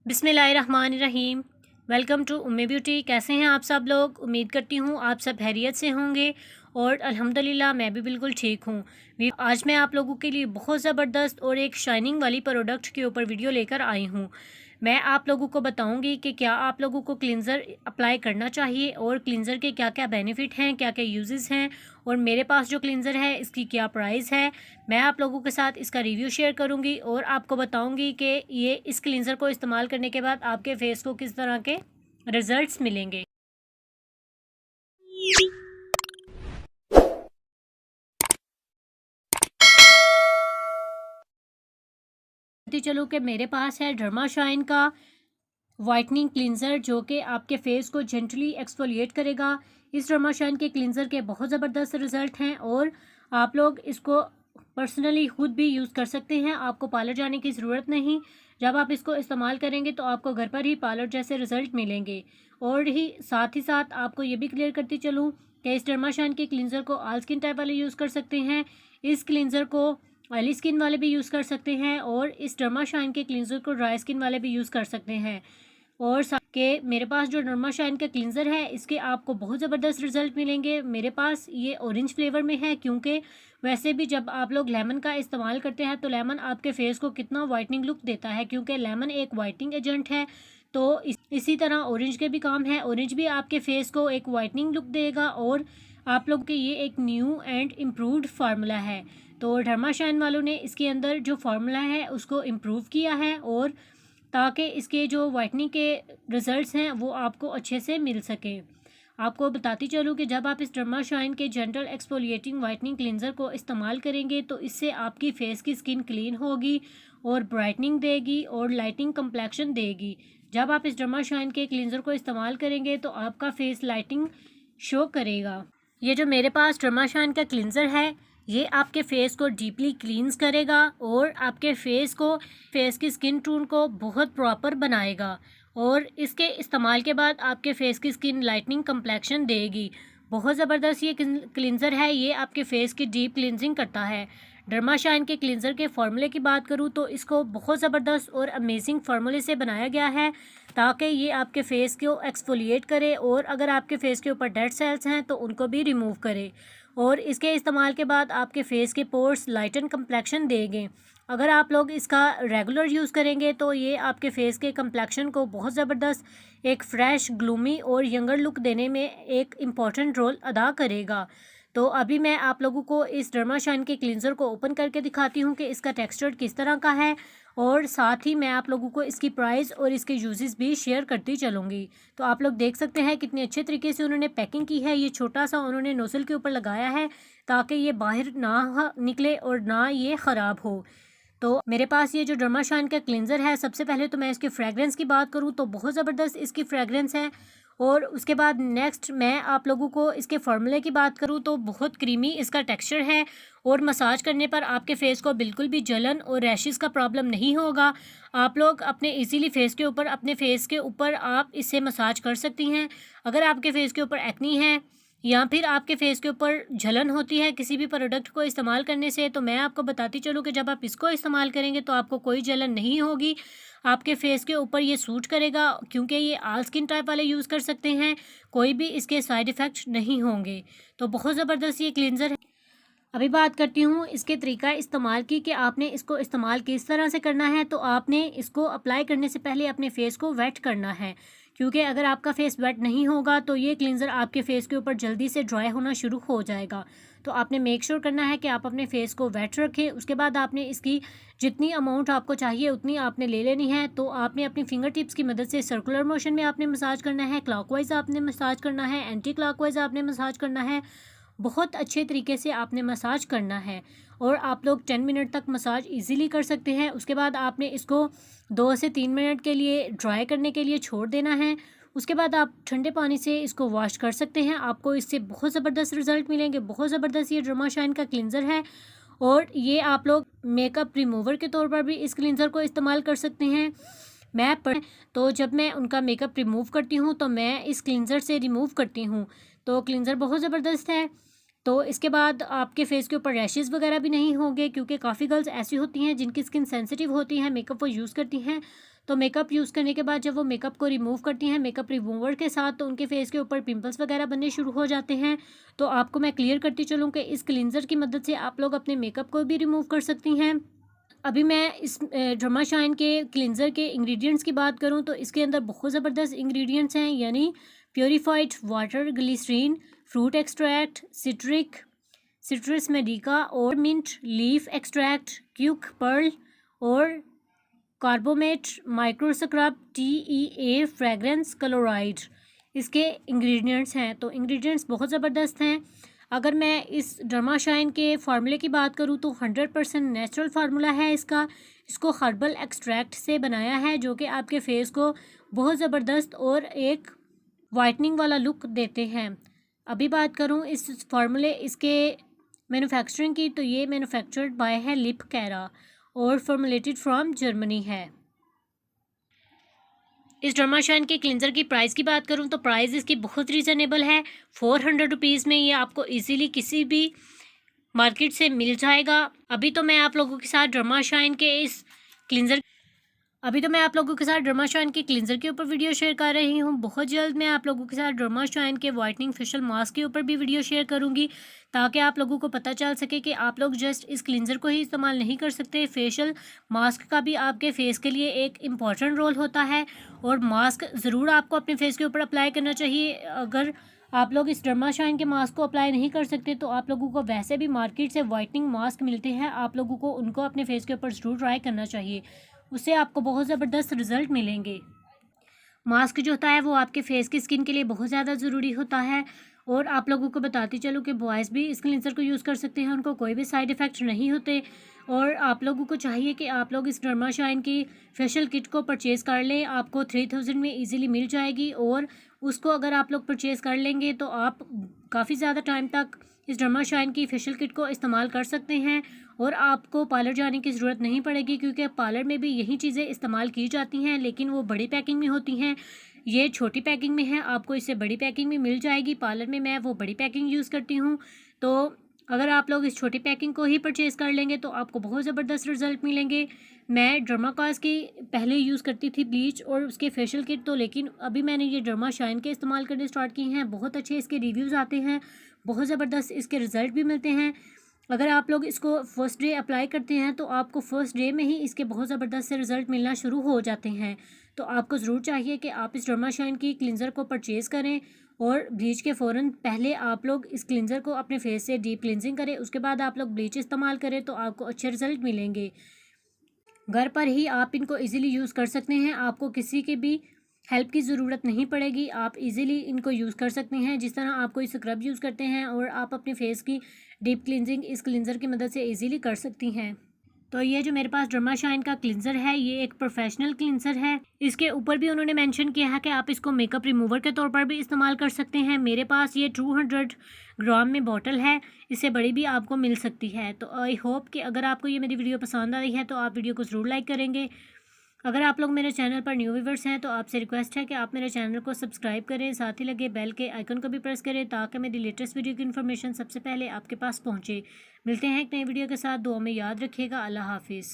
बिस्मिल्लाहिर्रहमानिर्रहीम। Welcome to Ummi beauty. कैसे हैं आप सब लोग? उम्मीद करती हूँ आप सब खैरियत से होंगे और अल्हम्दुलिल्लाह मैं भी बिल्कुल ठीक हूँ। आज मैं आप लोगों के लिए बहुत ज़बरदस्त और एक शाइनिंग वाली प्रोडक्ट के ऊपर वीडियो लेकर आई हूँ। मैं आप लोगों को बताऊंगी कि क्या आप लोगों को क्लींज़र अप्लाई करना चाहिए और क्लींज़र के क्या क्या बेनिफिट हैं, क्या क्या यूजेस हैं, और मेरे पास जो क्लींज़र है इसकी क्या प्राइस है। मैं आप लोगों के साथ इसका रिव्यू शेयर करूंगी और आपको बताऊंगी कि ये इस क्लींज़र को इस्तेमाल करने के बाद आपके फेस को किस तरह के रिजल्ट्स मिलेंगे। चलो कि मेरे पास है डर्माशाइन का वाइटनिंग क्लींज़र जो कि आपके फेस को जेंटली एक्सफोलिएट करेगा। इस डर्माशाइन के क्लींज़र के बहुत ज़बरदस्त रिज़ल्ट हैं और आप लोग इसको पर्सनली खुद भी यूज़ कर सकते हैं। आपको पार्लर जाने की ज़रूरत नहीं। जब आप इसको इस्तेमाल करेंगे तो आपको घर पर ही पार्लर जैसे रिज़ल्ट मिलेंगे। और साथ ही साथ आपको ये भी क्लियर करती चलूँ कि इस डर्माशाइन के क्लींज़र को ऑल स्किन टाइप वाले यूज़ कर सकते हैं। इस क्लींज़र को ऑयली स्किन वाले भी यूज़ कर सकते हैं और इस डर्माशाइन के क्लींज़र को ड्राई स्किन वाले भी यूज़ कर सकते हैं। और के मेरे पास जो डर्माशाइन का क्लींज़र है इसके आपको बहुत ज़बरदस्त रिजल्ट मिलेंगे। मेरे पास ये ऑरेंज फ्लेवर में है क्योंकि वैसे भी जब आप लोग लेमन का इस्तेमाल करते हैं तो लेमन आपके फेस को कितना वाइटनिंग लुक देता है, क्योंकि लेमन एक वाइटनिंग एजेंट है। तो इसी तरह ऑरेंज के भी काम है। ऑरेंज भी आपके फेस को एक वाइटनिंग लुक देगा और आप लोग के ये एक न्यू एंड इम्प्रूव्ड फार्मूला है। तो डर्माशाइन वालों ने इसके अंदर जो फार्मूला है उसको इम्प्रूव किया है और ताकि इसके जो वाइटनिंग के रिज़ल्ट्स हैं वो आपको अच्छे से मिल सके। आपको बताती चलूँ कि जब आप इस डर्माशाइन के जेंटल एक्सफोलिएटिंग वाइटनिंग क्लींज़र को इस्तेमाल करेंगे तो इससे आपकी फेस की स्किन क्लीन होगी और ब्राइटनिंग देगी और लाइटिंग कम्प्लेक्शन देगी। जब आप इस डर्माशाइन के क्लींज़र को इस्तेमाल करेंगे तो आपका फेस लाइटिंग शो करेगा। ये जो मेरे पास डर्माशाइन का क्लींज़र है ये आपके फेस को डीपली क्लींस करेगा और आपके फेस की स्किन टोन को बहुत प्रॉपर बनाएगा और इसके इस्तेमाल के बाद आपके फेस की स्किन लाइटनिंग कम्प्लेक्शन देगी। बहुत ज़बरदस्त ये क्लींज़र है। ये आपके फेस की डीप क्लींजिंग करता है। डर्माशाइन के क्लींज़र के फार्मूले की बात करूँ तो इसको बहुत ज़बरदस्त और अमेजिंग फार्मूले से बनाया गया है ताकि ये आपके फेस को एक्सफोलिएट करे और अगर आपके फेस के ऊपर डेड सेल्स हैं तो उनको भी रिमूव करे और इसके इस्तेमाल के बाद आपके फेस के पोर्स लाइटन कम्प्लेक्शन देंगे। अगर आप लोग इसका रेगुलर यूज़ करेंगे तो ये आपके फेस के कम्प्लेक्शन को बहुत ज़बरदस्त एक फ़्रेश, ग्लूमी और यंगर लुक देने में एक इम्पॉर्टेंट रोल अदा करेगा। तो अभी मैं आप लोगों को इस डर्माशाइन के क्लींज़र को ओपन करके दिखाती हूँ कि इसका टेक्सचर किस तरह का है और साथ ही मैं आप लोगों को इसकी प्राइस और इसके यूजेस भी शेयर करती चलूँगी। तो आप लोग देख सकते हैं कितने अच्छे तरीके से उन्होंने पैकिंग की है। ये छोटा सा उन्होंने नोजल के ऊपर लगाया है ताकि ये बाहर ना निकले और ना ये ख़राब हो। तो मेरे पास ये जो डर्माशाइन का क्लींज़र है, सबसे पहले तो मैं इसके फ्रेगरेंस की बात करूँ तो बहुत ज़बरदस्त इसकी फ्रेगरेंस है और उसके बाद नेक्स्ट मैं आप लोगों को इसके फार्मूले की बात करूँ तो बहुत क्रीमी इसका टेक्सचर है और मसाज करने पर आपके फेस को बिल्कुल भी जलन और रैशेस का प्रॉब्लम नहीं होगा। आप लोग अपने इजीली अपने फेस के ऊपर आप इससे मसाज कर सकती हैं। अगर आपके फेस के ऊपर एक्नी है या फिर आपके फेस के ऊपर जलन होती है किसी भी प्रोडक्ट को इस्तेमाल करने से, तो मैं आपको बताती चलूँ कि जब आप इसको इस्तेमाल करेंगे तो आपको कोई जलन नहीं होगी। आपके फेस के ऊपर ये सूट करेगा क्योंकि ये ऑल स्किन टाइप वाले यूज़ कर सकते हैं। कोई भी इसके साइड इफ़ेक्ट नहीं होंगे। तो बहुत ज़बरदस्त ये क्लींज़र है। अभी बात करती हूँ इसके तरीका इस्तेमाल की कि आपने इसको इस्तेमाल किस तरह से करना है। तो आपने इसको अप्लाई करने से पहले अपने फेस को वेट करना है, क्योंकि अगर आपका फेस वेट नहीं होगा तो ये क्लींज़र आपके फेस के ऊपर जल्दी से ड्राई होना शुरू हो जाएगा। तो आपने मेक श्योर करना है कि आप अपने फेस को वेट रखें। उसके बाद आपने इसकी जितनी अमाउंट आपको चाहिए उतनी आपने ले लेनी है। तो आपने अपनी फिंगर टिप्स की मदद से सर्कुलर मोशन में आपने मसाज करना है, क्लॉकवाइज आपने मसाज करना है, एंटी क्लॉकवाइज आपने मसाज करना है। बहुत अच्छे तरीके से आपने मसाज करना है और आप लोग 10 मिनट तक मसाज इजीली कर सकते हैं। उसके बाद आपने इसको 2 से 3 मिनट के लिए ड्राई करने के लिए छोड़ देना है। उसके बाद आप ठंडे पानी से इसको वॉश कर सकते हैं। आपको इससे बहुत ज़बरदस्त रिजल्ट मिलेंगे। बहुत ज़बरदस्त ये डर्माशाइन का क्लींज़र है और ये आप लोग मेकअप रिमूवर के तौर पर भी इस क्लींज़र को इस्तेमाल कर सकते हैं। तो जब मैं उनका मेकअप रिमूव करती हूँ तो मैं इस क्लींज़र से रिमूव करती हूँ। तो क्लींज़र बहुत ज़बरदस्त है। तो इसके बाद आपके फेस के ऊपर रैशेज़ वगैरह भी नहीं होंगे, क्योंकि काफ़ी गर्ल्स ऐसी होती हैं जिनकी स्किन सेंसिटिव होती है, मेकअप वो यूज़ करती हैं तो मेकअप यूज़ करने के बाद जब वो मेकअप को रिमूव करती हैं मेकअप रिमूवर के साथ, तो उनके फेस के ऊपर पिंपल्स वगैरह बनने शुरू हो जाते हैं। तो आपको मैं क्लियर करती चलूँ कि इस क्लींजर की मदद से आप लोग अपने मेकअप को भी रिमूव कर सकती हैं। अभी मैं इस डर्मा शाइन के क्लींजर के इंग्रेडिएंट्स की बात करूं तो इसके अंदर बहुत ज़बरदस्त इंग्रेडिएंट्स हैं, यानी purified water, glycerin, fruit extract, citrus medica और मिंट लीफ एक्सट्रैक्ट, क्यूक पर्ल और कार्बोमेट, micro scrub, TEA fragrance chloride इसके इंग्रेडिएंट्स हैं। तो इंग्रेडिएंट्स बहुत ज़बरदस्त हैं। अगर मैं इस डर्मा शाइन के फार्मूले की बात करूं तो 100% नेचुरल फार्मूला है इसको हर्बल एक्सट्रैक्ट से बनाया है, जो कि आपके फेस को बहुत ज़बरदस्त और एक वाइटनिंग वाला लुक देते हैं। अभी बात करूं इस फार्मूले इसके मैन्युफैक्चरिंग की, तो ये मैन्युफैक्चर्ड बाय है लिप कैरा और फॉर्मुलेटेड फ्रॉम जर्मनी है। इस डर्मा शाइन के क्लिनज़र की प्राइस की बात करूं तो प्राइस इसकी बहुत रीज़नेबल है। 400 रुपीज़ में ये आपको इजीली किसी भी मार्केट से मिल जाएगा। अभी तो मैं आप लोगों के साथ डर्मा शाइन के क्लिनज़र के ऊपर वीडियो शेयर कर रही हूँ। बहुत जल्द मैं आप लोगों के साथ डर्मा शाइन के वाइटनिंग फेशियल मास्क के ऊपर भी वीडियो शेयर करूँगी, ताकि आप लोगों को पता चल सके कि आप लोग जस्ट इस क्लिनज़र को ही इस्तेमाल नहीं कर सकते, फेशियल मास्क का भी आपके फेस के लिए एक इम्पॉर्टेंट रोल होता है और मास्क ज़रूर आपको अपने फेस के ऊपर अप्लाई करना चाहिए। अगर आप लोग इस डर्मा शाइन के मास्क को अप्लाई नहीं कर सकते तो आप लोगों को वैसे भी मार्केट से वाइटनिंग मास्क मिलते हैं, आप लोगों को उनको अपने फेस के ऊपर ज़रूर ट्राई करना चाहिए, उससे आपको बहुत ज़बरदस्त रिज़ल्ट मिलेंगे। मास्क जो होता है वो आपके फेस की स्किन के लिए बहुत ज़्यादा ज़रूरी होता है। और आप लोगों को बताती चलूँ कि बॉयज़ भी इस क्लींजर को यूज़ कर सकते हैं, उनको कोई भी साइड इफ़ेक्ट नहीं होते। और आप लोगों को चाहिए कि आप लोग इस डर्मा शाइन की फेशियल किट को परचेज़ कर लें, आपको 3000 में ईज़िली मिल जाएगी। और उसको अगर आप लोग परचेज़ कर लेंगे तो आप काफ़ी ज़्यादा टाइम तक इस डर्मा शाइन की फेशियल किट को इस्तेमाल कर सकते हैं और आपको पार्लर जाने की ज़रूरत नहीं पड़ेगी, क्योंकि पार्लर में भी यही चीज़ें इस्तेमाल की जाती हैं, लेकिन वो बड़ी पैकिंग में होती हैं। ये छोटी पैकिंग में है, आपको इससे बड़ी पैकिंग में मिल जाएगी। पार्लर में मैं वो बड़ी पैकिंग यूज़ करती हूँ। तो अगर आप लोग इस छोटी पैकिंग को ही परचेज़ कर लेंगे तो आपको बहुत ज़बरदस्त रिज़ल्ट मिलेंगे। मैं डर्माकॉस की पहले यूज़ करती थी ब्लीच और उसके फेशियल किट, तो लेकिन अभी मैंने ये डर्मा शाइन के इस्तेमाल करने स्टार्ट किए हैं। बहुत अच्छे इसके रिव्यूज़ आते हैं, बहुत ज़बरदस्त इसके रिज़ल्ट भी मिलते हैं। अगर आप लोग इसको फर्स्ट डे अप्लाई करते हैं तो आपको फर्स्ट डे में ही इसके बहुत ज़बरदस्त से रिज़ल्ट मिलना शुरू हो जाते हैं। तो आपको ज़रूर चाहिए कि आप इस डर्मा शाइन की क्लिनज़र को परचेज़ करें और ब्लीच के फ़ौरन पहले आप लोग इस क्लिनज़र को अपने फेस से डीप क्लिनजिंग करें, उसके बाद आप लोग ब्लीच इस्तेमाल करें तो आपको अच्छे रिज़ल्ट मिलेंगे। घर पर ही आप इनको इजीली यूज़ कर सकते हैं, आपको किसी के भी हेल्प की ज़रूरत नहीं पड़ेगी, आप इजीली इनको यूज़ कर सकते हैं। जिस तरह आप कोई स्क्रब यूज़ करते हैं और आप अपने फेस की डीप क्लिनजिंग इस क्लिनज़र की मदद से इजीली कर सकती हैं। तो ये जो मेरे पास डर्मा शाइन का क्लिनज़र है ये एक प्रोफेशनल क्लिनज़र है। इसके ऊपर भी उन्होंने मेंशन किया है कि आप इसको मेकअप रिमूवर के तौर पर भी इस्तेमाल कर सकते हैं। मेरे पास ये 200 ग्राम में बॉटल है, इससे बड़ी भी आपको मिल सकती है। तो आई होप कि अगर आपको ये मेरी वीडियो पसंद आई है तो आप वीडियो को ज़रूर लाइक करेंगे। अगर आप लोग मेरे चैनल पर न्यू व्यूवर्स हैं तो आपसे रिक्वेस्ट है कि आप मेरे चैनल को सब्सक्राइब करें, साथ ही लगे बेल के आइकन को भी प्रेस करें ताकि मेरी लेटेस्ट वीडियो की इन्फॉर्मेशन सबसे पहले आपके पास पहुंचे। मिलते हैं एक नई वीडियो के साथ, दुआ में याद रखिएगा। अल्लाह हाफिज़।